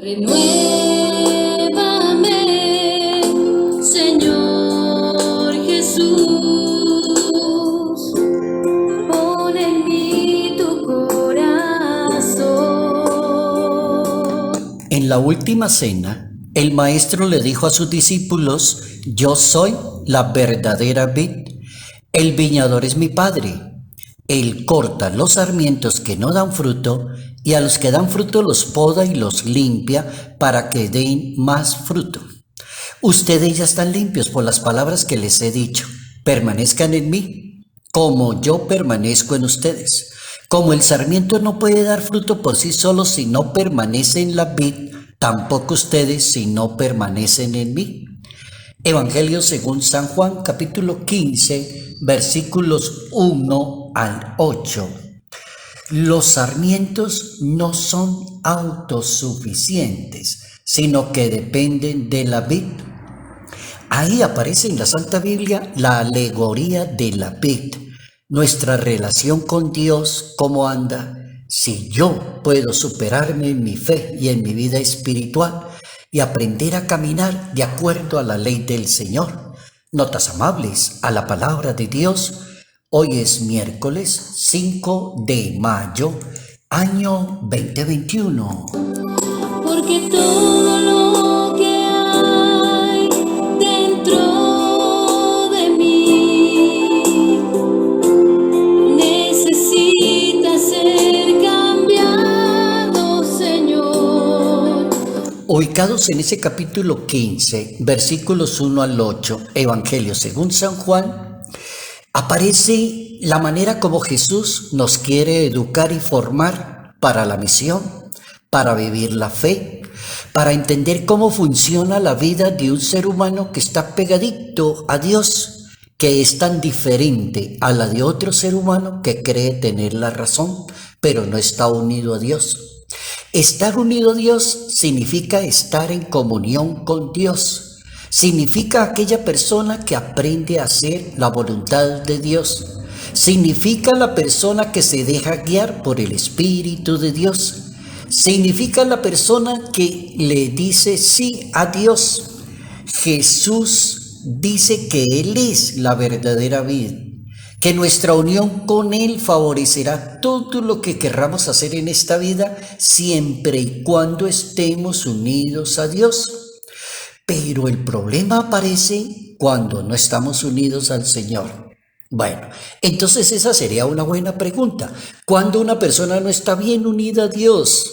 Renuévame, Señor Jesús, pon en mí tu corazón. En la última cena, el maestro le dijo a sus discípulos: yo soy la verdadera vid, el viñador es mi padre. Él corta los sarmientos que no dan fruto, y a los que dan fruto los poda y los limpia para que den más fruto. Ustedes ya están limpios por las palabras que les he dicho. Permanezcan en mí, como yo permanezco en ustedes. Como el sarmiento no puede dar fruto por sí solo si no permanece en la vid, tampoco ustedes si no permanecen en mí. Evangelio según San Juan, capítulo 15, versículos 1 al 8. Los sarmientos no son autosuficientes, sino que dependen de la vid. Ahí aparece en la Santa Biblia la alegoría de la vid. Nuestra relación con Dios, ¿cómo anda? Si yo puedo superarme en mi fe y en mi vida espiritual y aprender a caminar de acuerdo a la ley del Señor. Notas amables a la palabra de Dios. Hoy es miércoles 5 de mayo, año 2021. Porque todo lo que hay dentro de mí necesita ser cambiado, Señor. Ubicados en ese capítulo 15, versículos 1 al 8, Evangelio según San Juan, aparece la manera como Jesús nos quiere educar y formar para la misión, para vivir la fe, para entender cómo funciona la vida de un ser humano que está pegadito a Dios, que es tan diferente a la de otro ser humano que cree tener la razón, pero no está unido a Dios. Estar unido a Dios significa estar en comunión con Dios. Significa aquella persona que aprende a hacer la voluntad de Dios. Significa la persona que se deja guiar por el Espíritu de Dios. Significa la persona que le dice sí a Dios. Jesús dice que Él es la verdadera vid, que nuestra unión con Él favorecerá todo lo que querramos hacer en esta vida, siempre y cuando estemos unidos a Dios. Pero el problema aparece cuando no estamos unidos al Señor. Bueno, entonces esa sería una buena pregunta. ¿Cuándo una persona no está bien unida a Dios?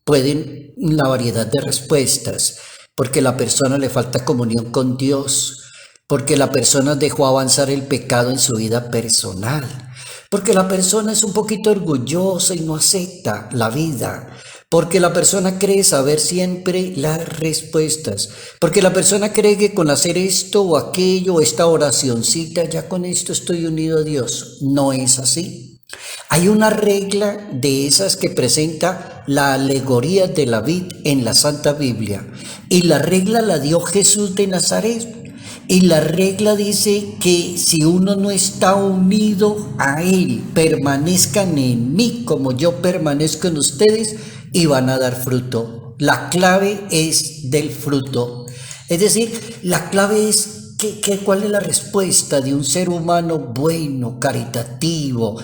Pueden la variedad de respuestas. Porque la persona le falta comunión con Dios. Porque la persona dejó avanzar el pecado en su vida personal. Porque la persona es un poquito orgullosa y no acepta la vida. Porque la persona cree saber siempre las respuestas. Porque la persona cree que con hacer esto o aquello, esta oracioncita, ya con esto estoy unido a Dios. No es así. Hay una regla de esas que presenta la alegoría de la vid en la Santa Biblia. Y la regla la dio Jesús de Nazaret. Y la regla dice que si uno no está unido a Él, permanezcan en mí como yo permanezco en ustedes y van a dar fruto. La clave es del fruto. Es decir, la clave es ¿cuál es la respuesta de un ser humano bueno, caritativo,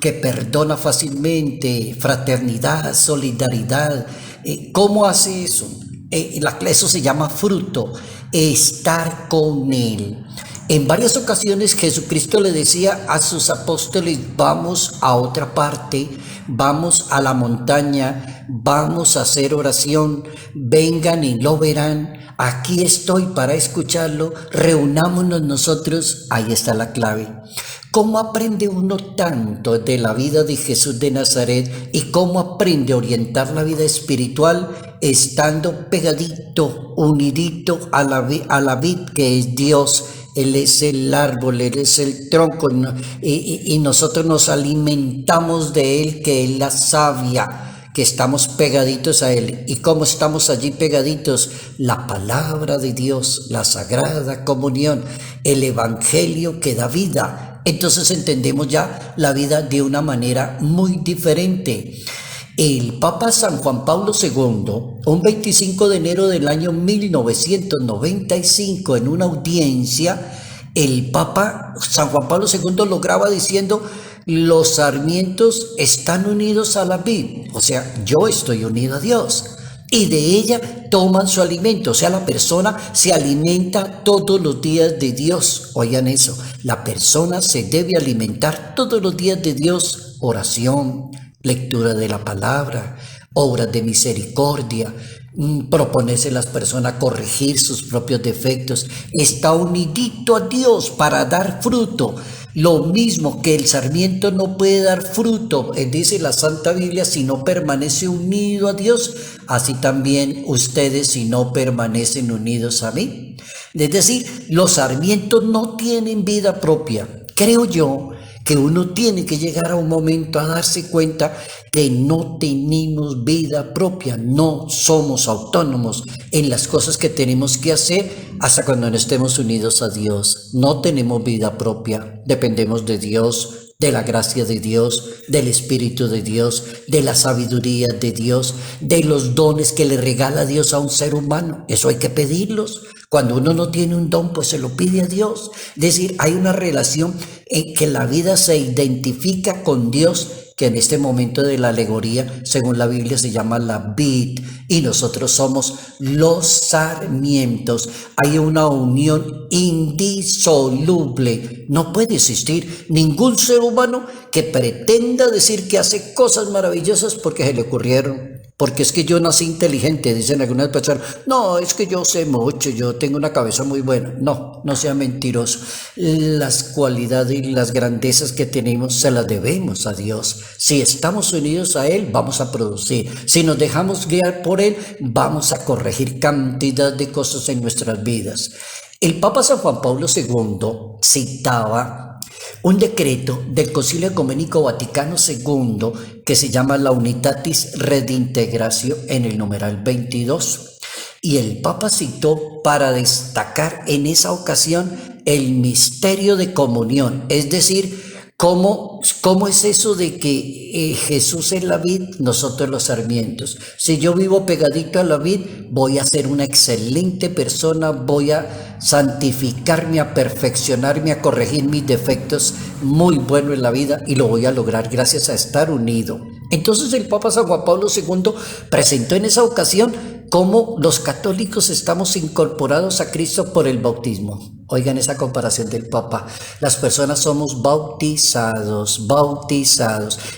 que perdona fácilmente, fraternidad, solidaridad? ¿Cómo hace eso? Eso se llama fruto, estar con Él. En varias ocasiones Jesucristo le decía a sus apóstoles: vamos a otra parte, vamos a la montaña, vamos a hacer oración, vengan y lo verán, aquí estoy para escucharlo, reunámonos nosotros. Ahí está la clave. ¿Cómo aprende uno tanto de la vida de Jesús de Nazaret y cómo aprende a orientar la vida espiritual? Estando pegadito, unidito a la vid que es Dios. Él es el árbol, Él es el tronco y nosotros nos alimentamos de Él, que es la savia, que estamos pegaditos a Él. ¿Y cómo estamos allí pegaditos? La palabra de Dios, la sagrada comunión, el evangelio que da vida. Entonces entendemos ya la vida de una manera muy diferente. El Papa San Juan Pablo II, un 25 de enero del año 1995, en una audiencia, el Papa San Juan Pablo II lo graba diciendo: los sarmientos están unidos a la vid, o sea, yo estoy unido a Dios, y de ella toman su alimento, o sea, la persona se alimenta todos los días de Dios. Oigan eso, la persona se debe alimentar todos los días de Dios: oración, lectura de la palabra, obras de misericordia, proponerse a las personas corregir sus propios defectos. Está unidito a Dios para dar fruto. Lo mismo que el sarmiento no puede dar fruto, dice la Santa Biblia, si no permanece unido a Dios, así también ustedes si no permanecen unidos a mí. Es decir, los sarmientos no tienen vida propia. Creo yo que uno tiene que llegar a un momento a darse cuenta que no tenemos vida propia, no somos autónomos en las cosas que tenemos que hacer hasta cuando no estemos unidos a Dios. No tenemos vida propia, dependemos de Dios, de la gracia de Dios, del Espíritu de Dios, de la sabiduría de Dios, de los dones que le regala Dios a un ser humano. Eso hay que pedirlos. Cuando uno no tiene un don, pues se lo pide a Dios. Es decir, hay una relación en que la vida se identifica con Dios, que en este momento de la alegoría, según la Biblia, se llama la vid, y nosotros somos los sarmientos. Hay una unión indisoluble. No puede existir ningún ser humano que pretenda decir que hace cosas maravillosas porque se le ocurrieron. Porque es que yo nací inteligente, dicen algunas personas. No, es que yo sé mucho, yo tengo una cabeza muy buena. No, no sea mentiroso. Las cualidades y las grandezas que tenemos se las debemos a Dios. Si estamos unidos a Él, vamos a producir. Si nos dejamos guiar por Él, vamos a corregir cantidad de cosas en nuestras vidas. El Papa San Juan Pablo II citaba un decreto del Concilio Ecuménico Vaticano II que se llama la Unitatis Redintegratio en el numeral 22. Y el Papa citó para destacar en esa ocasión el misterio de comunión, es decir, ¿cómo es eso de que Jesús es la vid, nosotros los sarmientos? Si yo vivo pegadito a la vid, voy a ser una excelente persona, voy a santificarme, a perfeccionarme, a corregir mis defectos, muy bueno en la vida, y lo voy a lograr gracias a estar unido. Entonces el Papa San Juan Pablo II presentó en esa ocasión cómo los católicos estamos incorporados a Cristo por el bautismo. Oigan esa comparación del Papa. Las personas somos bautizados.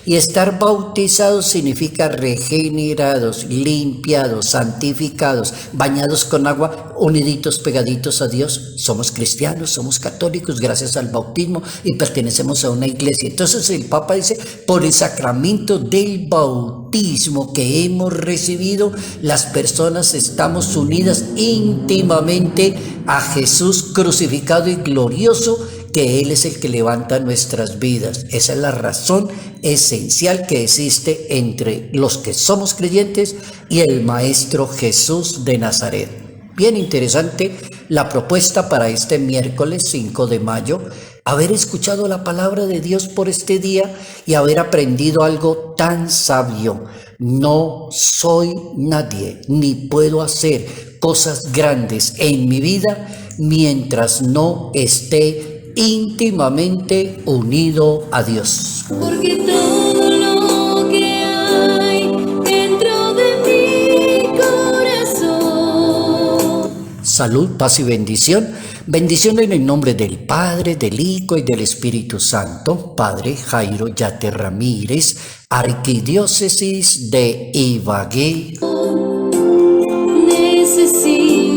Y estar bautizados significa regenerados, limpiados, santificados, bañados con agua, uniditos, pegaditos a Dios. Somos cristianos, somos católicos gracias al bautismo y pertenecemos a una iglesia. Entonces el Papa dice, por el sacramento del bautismo que hemos recibido, las personas estamos unidas íntimamente a Jesús crucificado y glorioso, que Él es el que levanta nuestras vidas. Esa es la razón esencial que existe entre los que somos creyentes y el Maestro Jesús de Nazaret. Bien interesante la propuesta para este miércoles 5 de mayo, haber escuchado la palabra de Dios por este día y haber aprendido algo tan sabio. No soy nadie, ni puedo hacer cosas grandes en mi vida mientras no esté íntimamente unido a Dios. Porque todo lo que hay dentro de mi corazón. Salud, paz y bendición. Bendición en el nombre del Padre, del Hijo y del Espíritu Santo. Padre Jairo Yate Ramírez, Arquidiócesis de Ibagué. Necesito